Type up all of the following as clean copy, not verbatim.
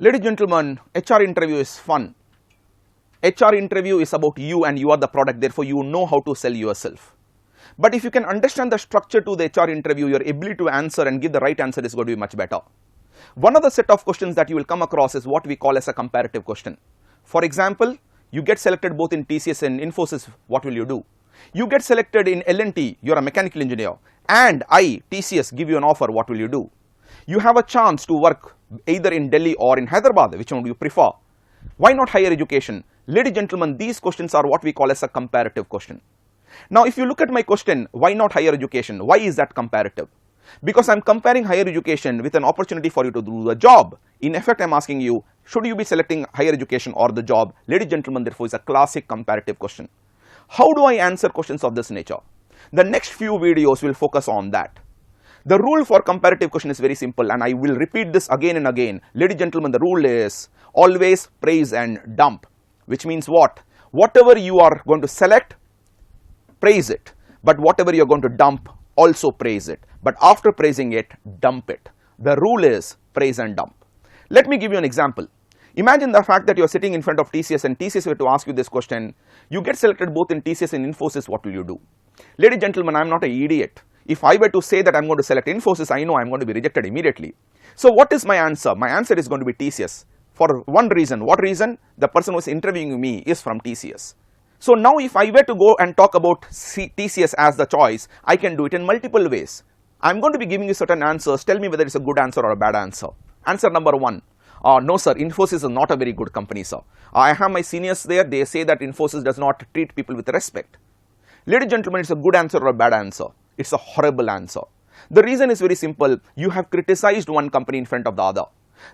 Ladies and gentlemen, HR interview is fun. HR interview is about you and you are the product, therefore you know how to sell yourself. But if you can understand the structure to the HR interview, your ability to answer and give the right answer is going to be much better. One of the set of questions that you will come across is what we call as a comparative question. For example, you get selected both in TCS and Infosys, what will you do? You get selected in L&T, you are a mechanical engineer, and TCS, give you an offer, what will you do? You have a chance to work either in Delhi or in Hyderabad, which one do you prefer? Why not higher education? Ladies and gentlemen, these questions are what we call as a comparative question. Now, if you look at my question, why not higher education? Why is that comparative? Because I am comparing higher education with an opportunity for you to do the job. In effect, I am asking you, should you be selecting higher education or the job? Ladies and gentlemen, therefore, is a classic comparative question. How do I answer questions of this nature? The next few videos will focus on that. The rule for comparative question is very simple, and I will repeat this again and again. Ladies and gentlemen, the rule is always praise and dump, which means what? Whatever you are going to select, praise it. But whatever you are going to dump, also praise it. But after praising it, dump it. The rule is praise and dump. Let me give you an example. Imagine the fact that you are sitting in front of TCS and TCS were to ask you this question. You get selected both in TCS and Infosys, what will you do? Ladies and gentlemen, I am not an idiot. If I were to say that I am going to select Infosys, I know I am going to be rejected immediately. So what is my answer? My answer is going to be TCS. For one reason. What reason? The person who is interviewing me is from TCS. So now if I were to go and talk about TCS as the choice, I can do it in multiple ways. I am going to be giving you certain answers. Tell me whether it's a good answer or a bad answer. Answer number one. No sir, Infosys is not a very good company, sir. I have my seniors there. They say that Infosys does not treat people with respect. Ladies and gentlemen, it's a good answer or a bad answer. It's a horrible answer. The reason is very simple. You have criticized one company in front of the other.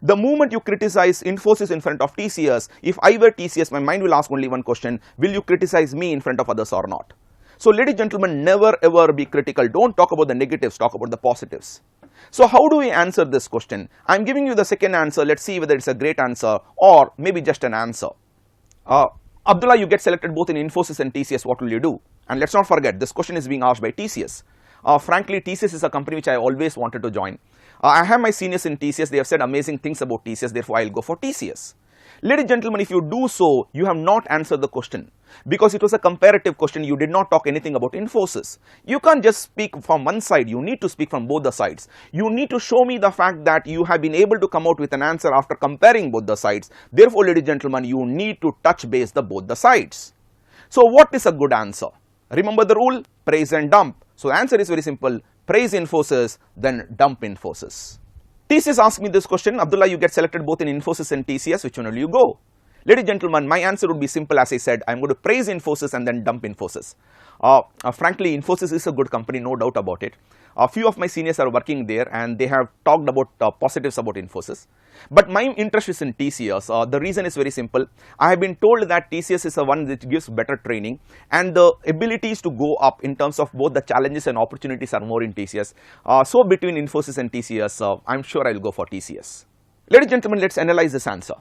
The moment you criticize Infosys in front of TCS, if I were TCS, my mind will ask only one question. Will you criticize me in front of others or not? So ladies and gentlemen, never ever be critical. Don't talk about the negatives, talk about the positives. So how do we answer this question? I am giving you the second answer. Let's see whether it's a great answer or maybe just an answer. Abdullah, you get selected both in Infosys and TCS. What will you do? And let's not forget, this question is being asked by TCS. Frankly, TCS is a company which I always wanted to join. I have my seniors in TCS. They have said amazing things about TCS. Therefore, I'll go for TCS. Ladies and gentlemen, if you do so, you have not answered the question. Because it was a comparative question, you did not talk anything about Infosys. You can't just speak from one side, you need to speak from both the sides. You need to show me the fact that you have been able to come out with an answer after comparing both the sides. Therefore, ladies and gentlemen, you need to touch base both the sides. So, what is a good answer? Remember the rule, praise and dump. So, the answer is very simple, praise Infosys, then dump Infosys. TCS asked me this question, Abdullah, you get selected both in Infosys and TCS, which one will you go? Ladies and gentlemen, my answer would be simple as I said, I am going to praise Infosys and then dump Infosys. Frankly, Infosys is a good company, no doubt about it. A few of my seniors are working there and they have talked about positives about Infosys. But my interest is in TCS. The reason is very simple. I have been told that TCS is the one which gives better training and the abilities to go up in terms of both the challenges and opportunities are more in TCS. So between Infosys and TCS, I am sure I will go for TCS. Ladies and gentlemen, let's analyze this answer.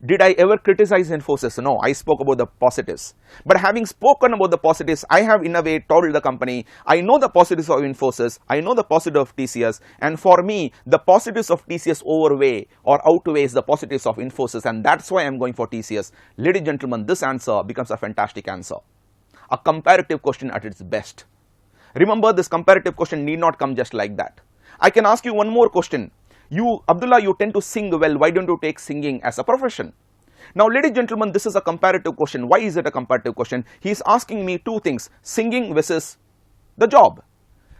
Did I ever criticize Infosys? No, I spoke about the positives. But having spoken about the positives, I have in a way told the company, I know the positives of Infosys, I know the positives of TCS, and for me, the positives of TCS outweighs the positives of Infosys, and that's why I'm going for TCS. Ladies and gentlemen, this answer becomes a fantastic answer. A comparative question at its best. Remember, this comparative question need not come just like that. I can ask you one more question. Abdullah, you tend to sing well. Why don't you take singing as a profession? Now, ladies and gentlemen, this is a comparative question. Why is it a comparative question? He is asking me two things, singing versus the job.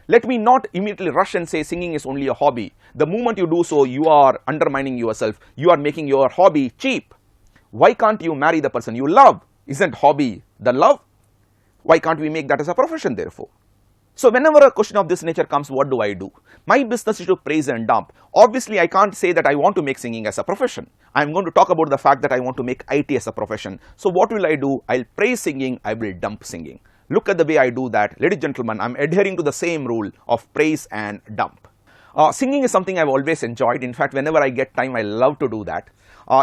Let me not immediately rush and say singing is only a hobby. The moment you do so, you are undermining yourself. You are making your hobby cheap. Why can't you marry the person you love? Isn't hobby the love? Why can't we make that as a profession therefore? So whenever a question of this nature comes, what do I do? My business is to praise and dump. Obviously, I can't say that I want to make singing as a profession. I'm going to talk about the fact that I want to make IT as a profession. So what will I do? I'll praise singing, I will dump singing. Look at the way I do that. Ladies and gentlemen, I'm adhering to the same rule of praise and dump. Singing is something I've always enjoyed. In fact, whenever I get time, I love to do that.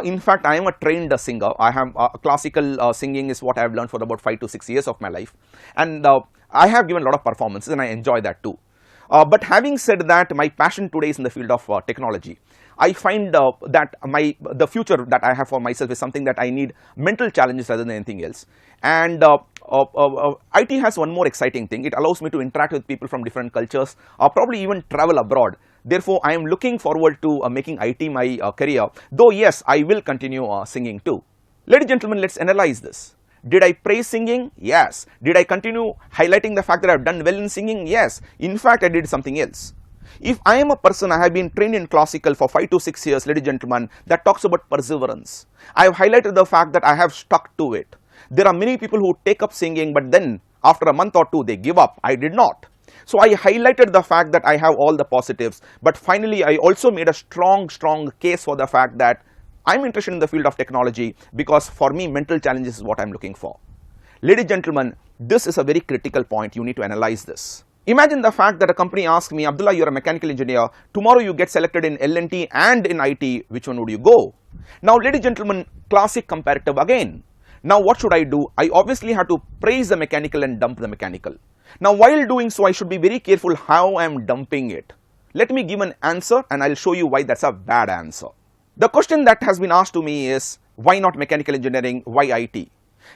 In fact, I am a trained singer. I have classical singing is what I have learned for about 5 to 6 years of my life. And I have given a lot of performances and I enjoy that too. But having said that, my passion today is in the field of technology. I find that the future that I have for myself is something that I need mental challenges rather than anything else. And IT has one more exciting thing. It allows me to interact with people from different cultures, or probably even travel abroad. Therefore, I am looking forward to making IT my career, though yes, I will continue singing too. Ladies and gentlemen, let's analyze this. Did I praise singing? Yes. Did I continue highlighting the fact that I have done well in singing? Yes. In fact, I did something else. If I am a person, I have been trained in classical for 5 to 6 years, ladies and gentlemen, that talks about perseverance. I have highlighted the fact that I have stuck to it. There are many people who take up singing, but then after a month or two, they give up. I did not. So I highlighted the fact that I have all the positives, but finally I also made a strong case for the fact that I'm interested in the field of technology, because for me mental challenges is what I'm looking for. Ladies and gentlemen, this is a very critical point. You need to analyze this. Imagine the fact that a company asks me, Abdullah, you're a mechanical engineer. Tomorrow you get selected in L&T and in IT. Which one would you go? Now, ladies and gentlemen, classic comparative again. Now, what should I do? I obviously have to praise the mechanical and dump the mechanical. Now, while doing so, I should be very careful how I'm dumping it. Let me give an answer and I'll show you why that's a bad answer. The question that has been asked to me is, why not mechanical engineering, why IT?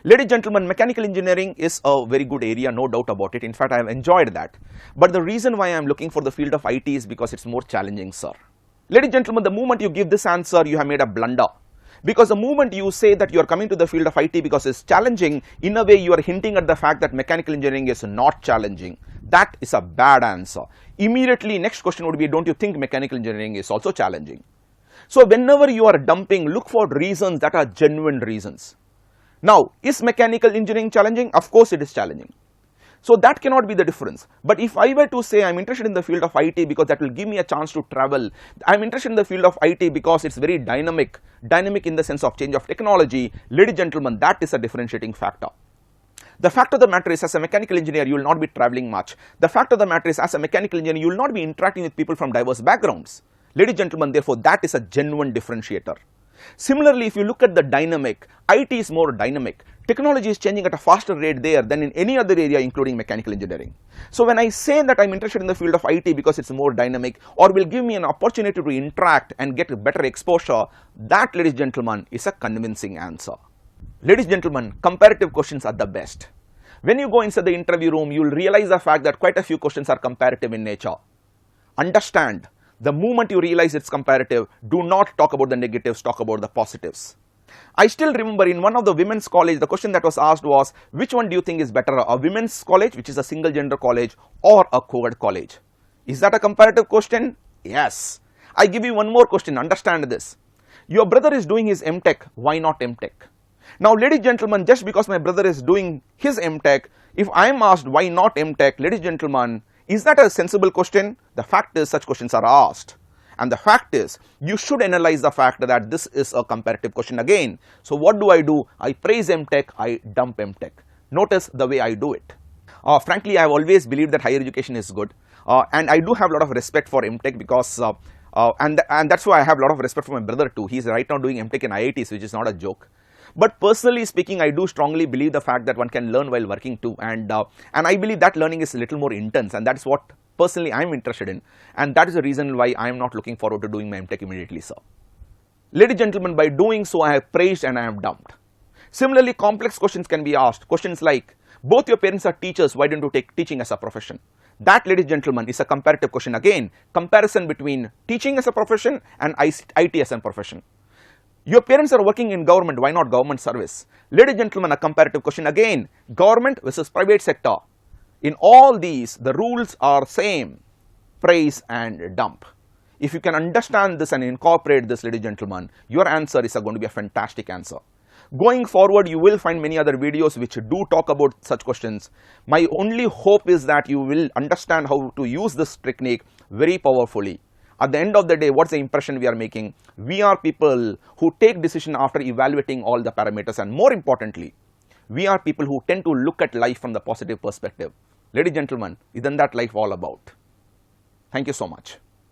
Ladies and gentlemen, mechanical engineering is a very good area, no doubt about it. In fact, I have enjoyed that. But the reason why I am looking for the field of IT is because it's more challenging, sir. Ladies and gentlemen, the moment you give this answer, you have made a blunder. Because the moment you say that you are coming to the field of IT because it's challenging, in a way you are hinting at the fact that mechanical engineering is not challenging. That is a bad answer. Immediately, next question would be, don't you think mechanical engineering is also challenging? So whenever you are dumping, look for reasons that are genuine reasons. Now, is mechanical engineering challenging? Of course it is challenging. So that cannot be the difference. But if I were to say I'm interested in the field of IT because that will give me a chance to travel, I'm interested in the field of IT because it's very dynamic in the sense of change of technology, ladies and gentlemen, that is a differentiating factor. The fact of the matter is, as a mechanical engineer, you will not be traveling much. The fact of the matter is, as a mechanical engineer, you will not be interacting with people from diverse backgrounds. Ladies and gentlemen, therefore, that is a genuine differentiator. Similarly, if you look at the dynamic, IT is more dynamic. Technology is changing at a faster rate there than in any other area, including mechanical engineering. So when I say that I'm interested in the field of IT because it's more dynamic or will give me an opportunity to interact and get better exposure, that, ladies and gentlemen, is a convincing answer. Ladies and gentlemen, comparative questions are the best. When you go inside the interview room, you will realize the fact that quite a few questions are comparative in nature. Understand, the moment you realize it's comparative, do not talk about the negatives, talk about the positives. I still remember in one of the women's college, the question that was asked was, which one do you think is better, a women's college, which is a single gender college, or a co-ed college? Is that a comparative question? Yes. I give you one more question, understand this. Your brother is doing his MTech, why not MTech? Now, ladies and gentlemen, just because my brother is doing his MTech, if I am asked why not MTech, ladies and gentlemen, is that a sensible question? The fact is, such questions are asked. And the fact is, you should analyze the fact that this is a comparative question again. So what do? I praise MTech, I dump MTech. Notice the way I do it. Frankly, I have always believed that higher education is good. And I do have a lot of respect for MTech because, and that's why I have a lot of respect for my brother too. He's right now doing MTech in IITs, which is not a joke. But personally speaking, I do strongly believe the fact that one can learn while working too. And I believe that learning is a little more intense, and that's what personally I am interested in. And that is the reason why I am not looking forward to doing my MTech immediately, sir. Ladies and gentlemen, by doing so, I have praised and I have dumped. Similarly, complex questions can be asked. Questions like, both your parents are teachers, why don't you take teaching as a profession? That, ladies and gentlemen, is a comparative question again. Comparison between teaching as a profession and IT as a profession. Your parents are working in government, why not government service? Ladies and gentlemen, a comparative question again. Government versus private sector. In all these, the rules are same. Praise and dump. If you can understand this and incorporate this, ladies and gentlemen, your answer is going to be a fantastic answer. Going forward, you will find many other videos which do talk about such questions. My only hope is that you will understand how to use this technique very powerfully. At the end of the day, what's the impression we are making? We are people who take decision after evaluating all the parameters, and more importantly, we are people who tend to look at life from the positive perspective. Ladies and gentlemen, isn't that life all about? Thank you so much.